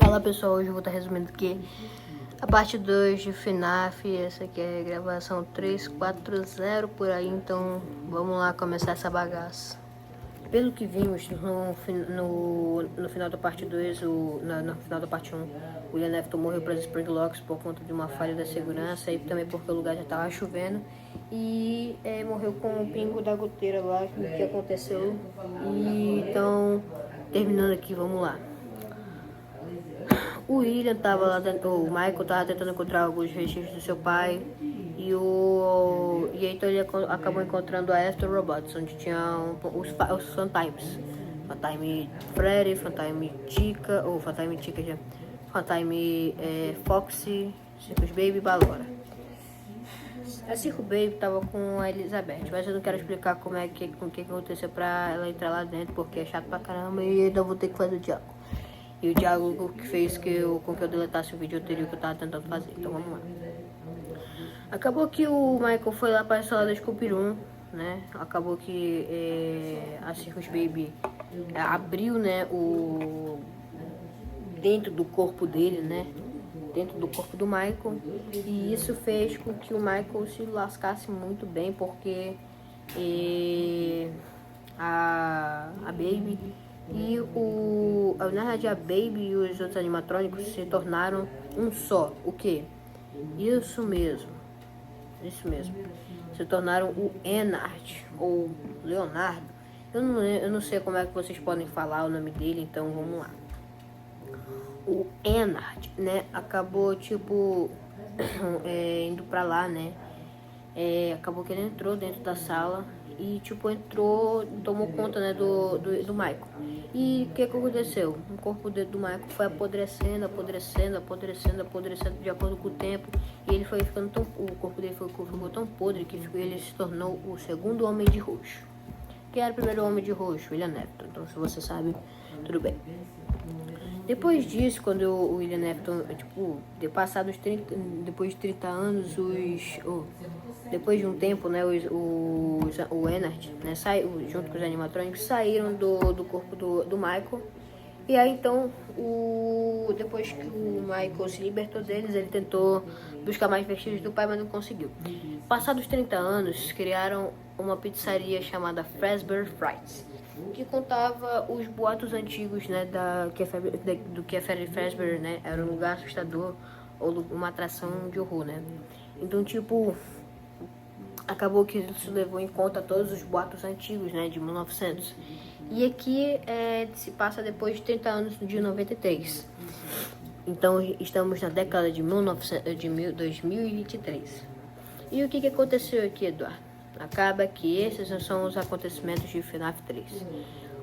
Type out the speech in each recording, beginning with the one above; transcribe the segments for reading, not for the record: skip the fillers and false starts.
Fala pessoal, hoje eu vou estar resumindo aqui a parte 2 de FNAF. Essa aqui é a gravação 340 por aí, então vamos lá começar essa bagaça. Pelo que vimos no final da parte 2, no final da parte 1, o William Afton morreu para as Springlocks por conta de uma falha da segurança e também porque o lugar já estava chovendo. E morreu com o pingo da goteira lá, o que aconteceu. E então, terminando aqui, vamos lá. O William tava lá, o Michael tava tentando encontrar alguns vestígios do seu pai. E então ele acabou encontrando a Astro Robots, onde tinha os Funtimes. Funtime Freddy, Funtime Chica, ou Funtime Chica já. Funtime Foxy, Circus Baby e Ballora. A Circo Baby tava com a Elizabeth, mas eu não quero explicar com o que aconteceu pra ela entrar lá dentro, porque é chato pra caramba e ainda vou ter que fazer o diálogo. E o diálogo que fez com que eu deletasse o vídeo anterior que eu tava tentando fazer. Então vamos lá. Acabou que o Michael foi lá para a sala da Scooby-Doo, né? Acabou que a Circus Baby abriu, né, dentro do corpo dele, né? Dentro do corpo do Michael. E isso fez com que o Michael se lascasse muito bem, porque a Baby na verdade a Baby e os outros animatrônicos se tornaram um só. O que? Isso mesmo. Se tornaram o Enard, ou Leonardo. Eu não sei como é que vocês podem falar o nome dele, então vamos lá. O Enard, né, acabou tipo indo pra lá, né. Acabou que ele entrou dentro da sala e tipo tomou conta, né, do Michael. E o que aconteceu? O corpo do Michael foi apodrecendo de acordo com o tempo. E ele foi ficando o corpo dele ficou tão podre que ele se tornou o segundo Homem de Roxo. Quem era o primeiro Homem de Roxo? William Afton. Então, se você sabe, tudo bem. Depois disso, quando o William Afton, tipo, depois de 30 anos, depois de um tempo, né, o Enard, né, junto com os animatrônicos, saíram do corpo do Michael. E aí, então, depois que o Michael se libertou deles, ele tentou buscar mais vestígios do pai, mas não conseguiu. Passados 30 anos, criaram uma pizzaria chamada Fazbear Frights, que contava os boatos antigos, né, do que a Fazbear, né, era um lugar assustador ou uma atração de horror, né. Então, tipo, acabou que isso levou em conta todos os boatos antigos, né, de 1900. E aqui se passa depois de 30 anos de 93. Então estamos na década de 2023. E o que aconteceu aqui, Eduardo? Acaba que esses são os acontecimentos de FNAF 3.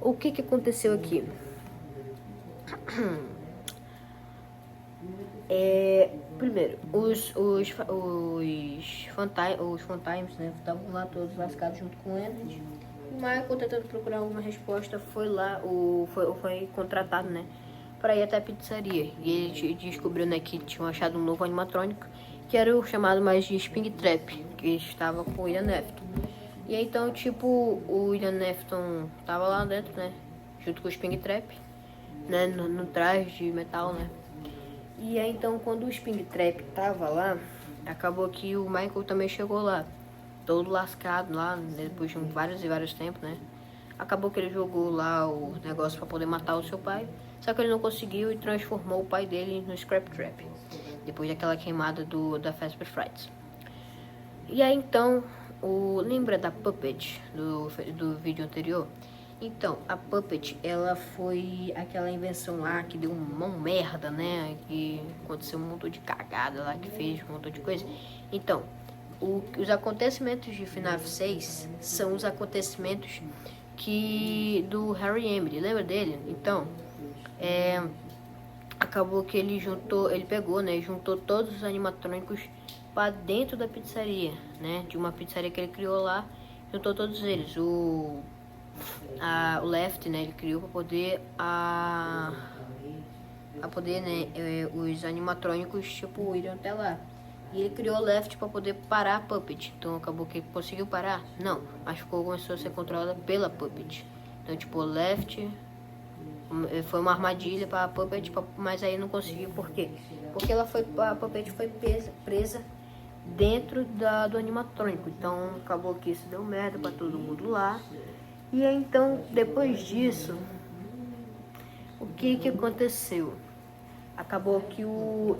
O que aconteceu aqui? Primeiro, os Funtimes, né, estavam lá todos lascados junto com eles. O Michael, tentando procurar alguma resposta, foi lá, foi contratado, né, para ir até a pizzaria. E ele descobriu, né, que tinham achado um novo animatrônico, que era o chamado mais de Springtrap, que estava com o William Afton. E aí, então, tipo, o William Afton tava lá dentro, né, junto com o Springtrap, né, no traje de metal, né. E aí, então, quando o Springtrap tava lá, acabou que o Michael também chegou lá, todo lascado lá, depois de vários tempos, né. Acabou que ele jogou lá o negócio para poder matar o seu pai, só que ele não conseguiu e transformou o pai dele no Scrap Trap, depois daquela queimada da Fazbear Frights. E aí, então, lembra da Puppet do vídeo anterior? Então, a Puppet, ela foi aquela invenção lá que deu uma merda, né? Que aconteceu um montão de cagada lá, que fez um montão de coisa. Então, os acontecimentos de FNAF 6 são os acontecimentos do Harry Emily, lembra dele? Então, acabou que ele pegou, né? Juntou todos os animatrônicos para dentro da pizzaria, né? De uma pizzaria que ele criou lá, juntou todos eles. O Left, né, ele criou para poder né, os animatrônicos tipo irem até lá. E ele criou o Left para poder parar a Puppet. Então acabou que ele conseguiu parar? Não, mas começou a ser controlada pela Puppet. Então tipo o Left Foi uma armadilha pra Puppet, mas aí não conseguiu. Por quê? Porque a Puppet foi presa dentro do animatrônico. Então acabou que isso deu merda pra todo mundo lá. E aí, então, depois disso, o que aconteceu? Acabou que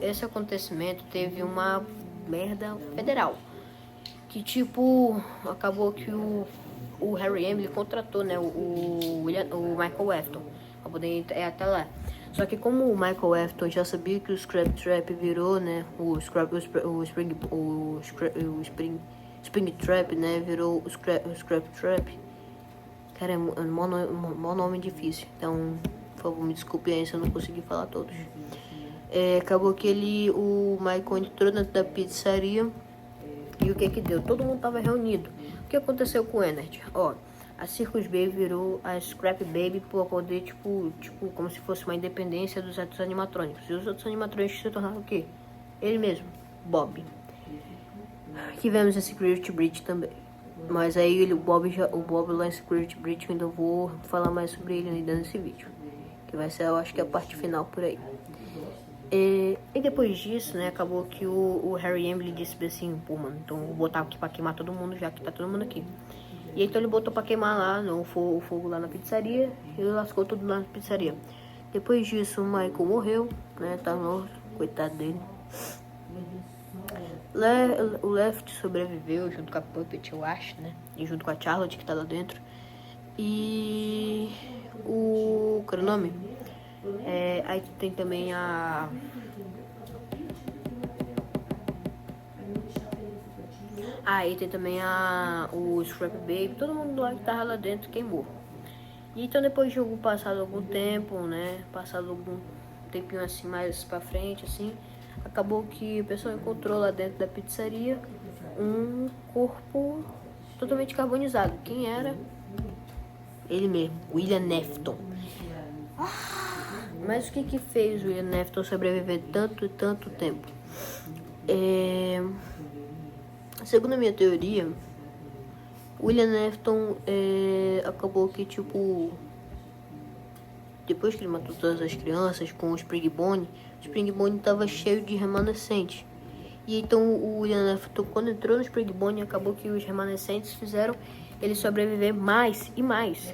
esse acontecimento teve uma merda federal. Que tipo, acabou que o Harry Emily contratou, né, o Michael Afton pra poder ir até lá. Só que como o Michael Afton já sabia que o Scrap Trap virou, né, o Spring Trap, né, virou o Scrap Trap. Cara, é mó nome difícil, então, por favor, me desculpe aí se eu não consegui falar todos. Acabou que o Michael entrou dentro da pizzaria. E o que deu? Todo mundo tava reunido. O que aconteceu com o Ennard? Ó, a Circus Baby virou a Scrap Baby pra poder, tipo, como se fosse uma independência dos outros animatrônicos. E os outros animatrônicos se tornaram o quê? Ele mesmo, Bob. Tivemos a Security Breach também. Mas aí o Bob lá em Security Breach, eu ainda vou falar mais sobre ele ainda nesse vídeo. Que vai ser, eu acho que a parte final por aí. E depois disso, né, acabou que o Harry Emily disse assim, pô, mano, então vou botar aqui pra queimar todo mundo, já que tá todo mundo aqui. E então ele botou pra queimar lá, o fogo lá na pizzaria, e lascou tudo lá na pizzaria. Depois disso, o Michael morreu, né, tá morto, coitado dele. O Left sobreviveu junto com a Puppet, eu acho, né, e junto com a Charlotte, que tá lá dentro. E qual é o nome? Aí tem também aí tem também o Scrap Baby, todo mundo lá que tava lá dentro queimou. E então depois de passado algum tempo, né, passado algum tempinho assim mais pra frente, assim, acabou que o pessoal encontrou lá dentro da pizzaria um corpo totalmente carbonizado. Quem era? Ele mesmo, William Afton. Mas o que fez o William Afton sobreviver tanto e tanto tempo? Segundo a minha teoria, William Afton acabou que, tipo, depois que ele matou todas as crianças com o Springbone tava cheio de remanescentes. E então o William Afton, quando entrou no Springbone, acabou que os remanescentes fizeram ele sobreviver mais e mais,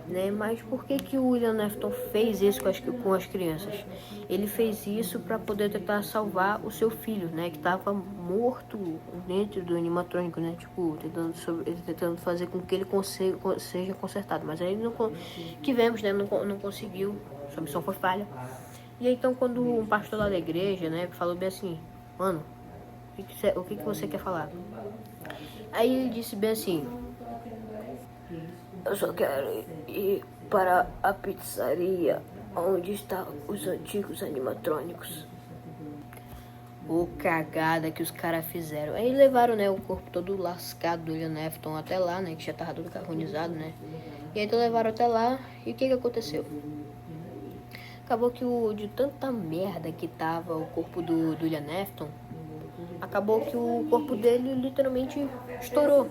né? Mas por que o William Afton fez isso com as crianças? Ele fez isso para poder tentar salvar o seu filho, né? Que estava morto dentro do animatrônico, né? Tipo, tentando fazer com que ele seja consertado. Mas aí que vemos, né? Não conseguiu. Sua missão foi falha. E aí, então, quando um pastor lá da igreja, né? Falou bem assim, mano, o que você quer falar? Aí ele disse bem assim, eu só quero ir para a pizzaria onde estão os antigos animatrônicos. O cagada que os caras fizeram. Aí levaram, né, o corpo todo lascado do William Afton até lá, né, que já tava todo carbonizado, né. E aí então levaram até lá, e o que aconteceu? Acabou que de tanta merda que tava o corpo do William Afton, acabou que o corpo dele literalmente estourou.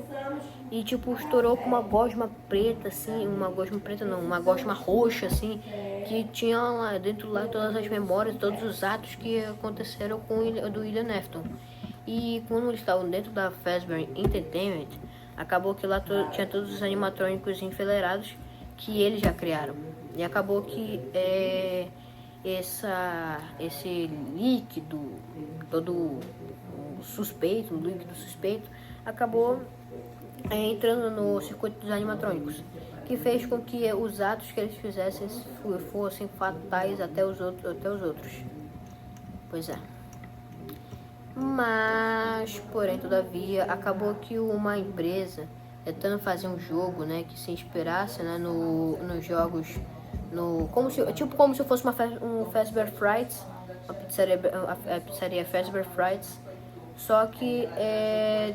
E tipo, estourou com uma gosma preta, assim, uma gosma roxa, assim, que tinha lá dentro lá todas as memórias, todos os atos que aconteceram com do William Afton. E quando eles estavam dentro da Fazbear Entertainment, acabou que lá tinha todos os animatrônicos enfileirados que eles já criaram. E acabou que esse líquido, todo suspeito, um líquido suspeito, acabou entrando no circuito dos animatrônicos, que fez com que os atos que eles fizessem fossem fatais até os outros. Pois é. Mas, porém, todavia, acabou que uma empresa tentando fazer um jogo, né, que se inspirasse, né, nos jogos, como se fosse um Fazbear Frights, a pizzaria Fazbear Frights, só que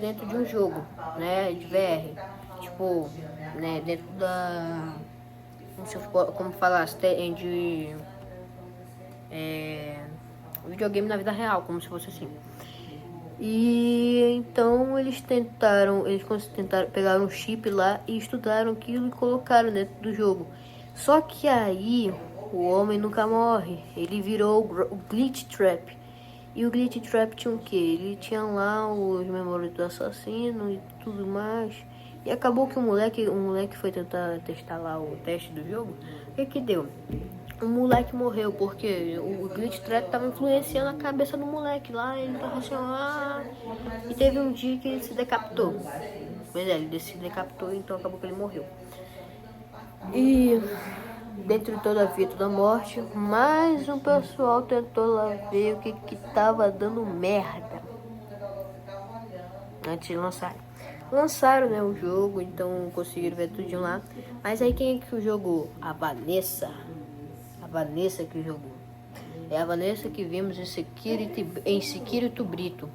dentro de um jogo, né, de VR, tipo, né, dentro da, como falasse, de videogame na vida real, como se fosse assim. E então eles tentaram pegar um chip lá e estudaram aquilo e colocaram dentro do jogo. Só que aí o homem nunca morre. Ele virou o Glitch Trap. E o Glitch Trap tinha o quê? Ele tinha lá os memórias do assassino e tudo mais. E acabou que o moleque foi tentar testar lá o teste do jogo. O que deu? O moleque morreu porque o Glitch Trap tava influenciando a cabeça do moleque lá. Ele tava assim, e teve um dia que ele se decapitou. Pois é, ele se decapitou, então acabou que ele morreu. E dentro de toda a vida, toda a morte, mais um pessoal tentou lá ver o que tava dando merda antes de lançar. Lançaram, né, o jogo, então conseguiram ver tudo lá. Mas aí quem é que jogou? A Vanessa. A Vanessa que jogou. É a Vanessa que vimos em Sekiro Brito.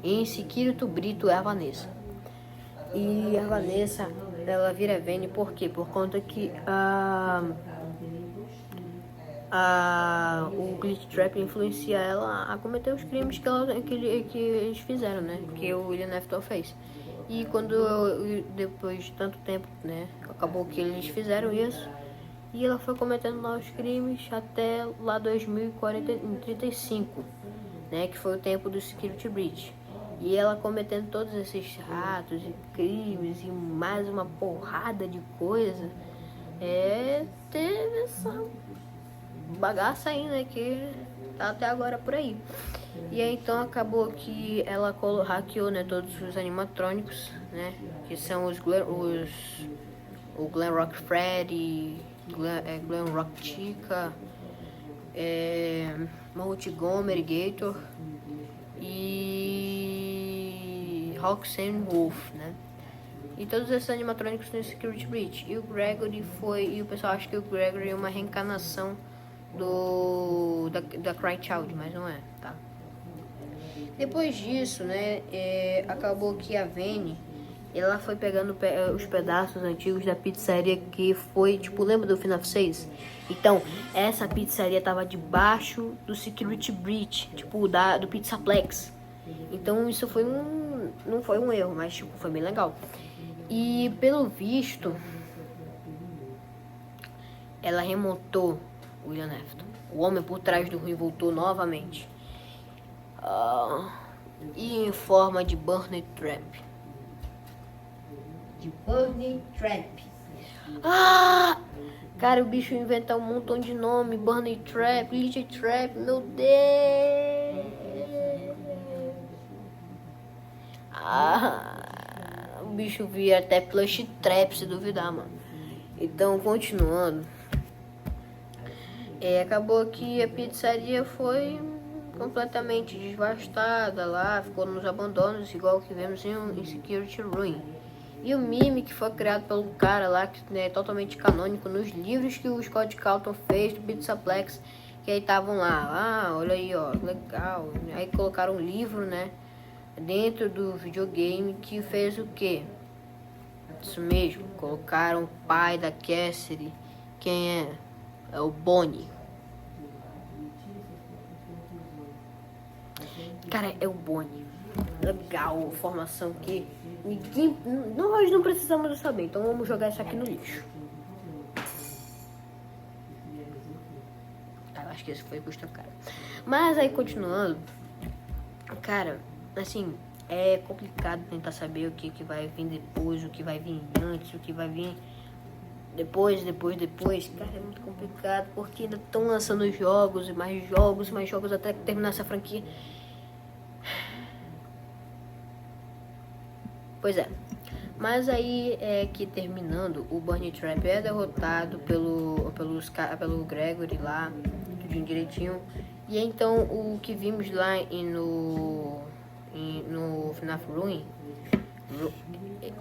Em Sekiro Brito é a Vanessa. E a Vanessa, ela vira Vayne por quê? Por conta que o Glitch Trap influencia ela a cometer os crimes que eles fizeram, né? Que o William Afton fez. E depois de tanto tempo, né? Acabou que eles fizeram isso. E ela foi cometendo novos crimes até lá 2035, né? Que foi o tempo do Security Breach. E ela cometendo todos esses ratos e crimes e mais uma porrada de coisa. Teve essa bagaça aí, né? Que tá até agora por aí. E aí então acabou que ela hackeou, né, todos os animatrônicos, né? Que são o Glen Rock Freddy, Glen Rock Chica, Montgomery Gator e Roxanne Wolf, né? E todos esses animatrônicos têm Security Breach. E o Gregory e o pessoal acha que o Gregory é uma reencarnação da Cry Child, mas não é, tá? Depois disso, né, acabou que a Vayne, ela foi pegando os pedaços antigos da pizzaria que foi, tipo, lembra do FNAF 6? Então, essa pizzaria tava debaixo do Security Breach, tipo, do Pizzaplex. Então, isso foi não foi um erro, mas, tipo, foi bem legal. E, pelo visto, ela remontou o William Afton. O homem por trás do ruim voltou novamente. E em forma de Burning Trap. Cara, o bicho inventa um montão de nome. Burning Trap, Little Trap, meu Deus. O bicho vira até Plush Trap, se duvidar, mano. Então, continuando. Acabou que a pizzaria foi completamente devastada lá, ficou nos abandonos, igual que vemos em Security Ruin. E o meme que foi criado pelo cara lá, que é totalmente canônico, nos livros que o Scott Calton fez do Pizzaplex, que aí estavam lá, olha aí, ó, legal. Aí colocaram um livro, né, dentro do videogame que fez o quê? Isso mesmo, colocaram o pai da Cassidy, quem é? É o Bonnie. Cara, é o Bonnie. Legal, formação que ninguém... Nós não precisamos saber, então vamos jogar isso aqui no lixo. Tá, acho que esse foi custo caro. Mas aí, continuando, cara, assim, é complicado tentar saber o que vai vir depois, o que vai vir antes, o que vai vir depois. Cara, é muito complicado, porque ainda estão lançando jogos e mais jogos até terminar essa franquia. Pois é. Mas aí é que terminando, o Burning Trap é derrotado pelo Gregory lá, tudinho direitinho. E então o que vimos lá no FNAF Ruin,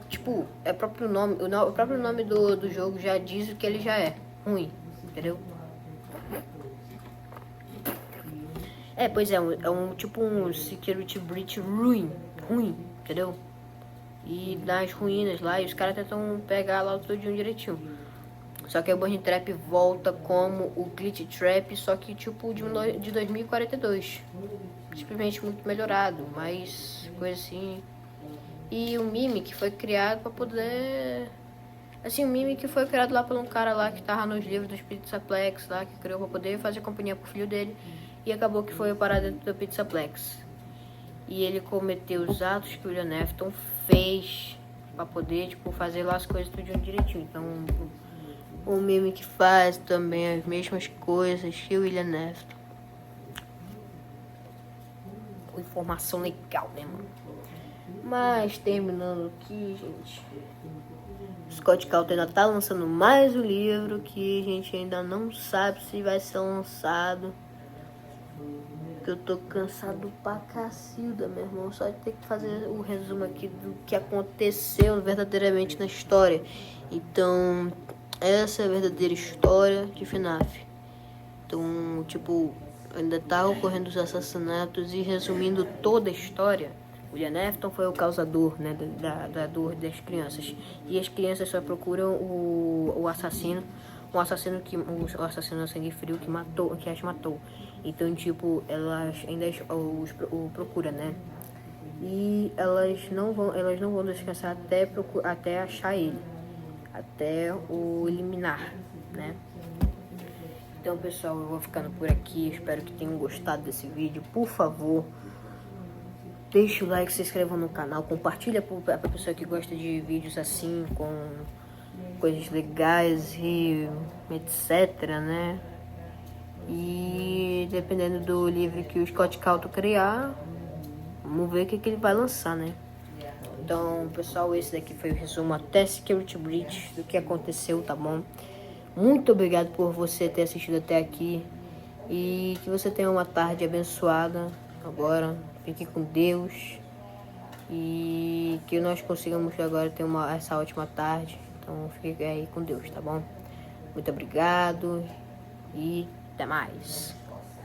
tipo, o próprio nome do jogo já diz o que ele já é, ruim, entendeu? Pois é, tipo um Security Breach ruim, entendeu? E nas ruínas lá, e os caras tentam pegar lá tudo direitinho. Só que o Burning Trap volta como o Glitch Trap, só que tipo de 2042. Simplesmente muito melhorado, mas coisa assim. E o meme que foi criado pra poder Assim, o meme que foi criado lá por um cara lá que tava nos livros dos Pizzaplex lá, que criou pra poder fazer companhia pro filho dele. E acabou que foi parar dentro do Pizzaplex. E ele cometeu os atos que o William Afton fez pra poder, tipo, fazer lá as coisas tudo direitinho. Então, o meme que faz também as mesmas coisas que o William Afton. Informação legal, né, mano? Mas, terminando aqui, gente... Scott Calton ainda tá lançando mais um livro que a gente ainda não sabe se vai ser lançado. Que eu tô cansado pra cacilda, meu irmão. Só de ter que fazer o resumo aqui do que aconteceu verdadeiramente na história. Então, essa é a verdadeira história de FNAF. Então, tipo, ainda tá ocorrendo os assassinatos e resumindo toda a história. William Afton foi o causador, né, da dor das crianças. E as crianças só procuram o assassino. O assassino a sangue frio que as matou. Então, tipo, elas ainda o procuram, né? E elas não vão descansar até achar ele. Até o eliminar, né? Então, pessoal, eu vou ficando por aqui. Espero que tenham gostado desse vídeo. Por favor, deixe o like, se inscreva no canal, compartilha para a pessoa que gosta de vídeos assim, com coisas legais e etc, né? E dependendo do livro que o Scott Calton criar, vamos ver o que ele vai lançar, né? Então, pessoal, esse daqui foi o resumo até Security Breach do que aconteceu, tá bom? Muito obrigado por você ter assistido até aqui e que você tenha uma tarde abençoada agora. Fique com Deus e que nós consigamos agora ter essa ótima tarde. Então fique aí com Deus, tá bom? Muito obrigado e até mais.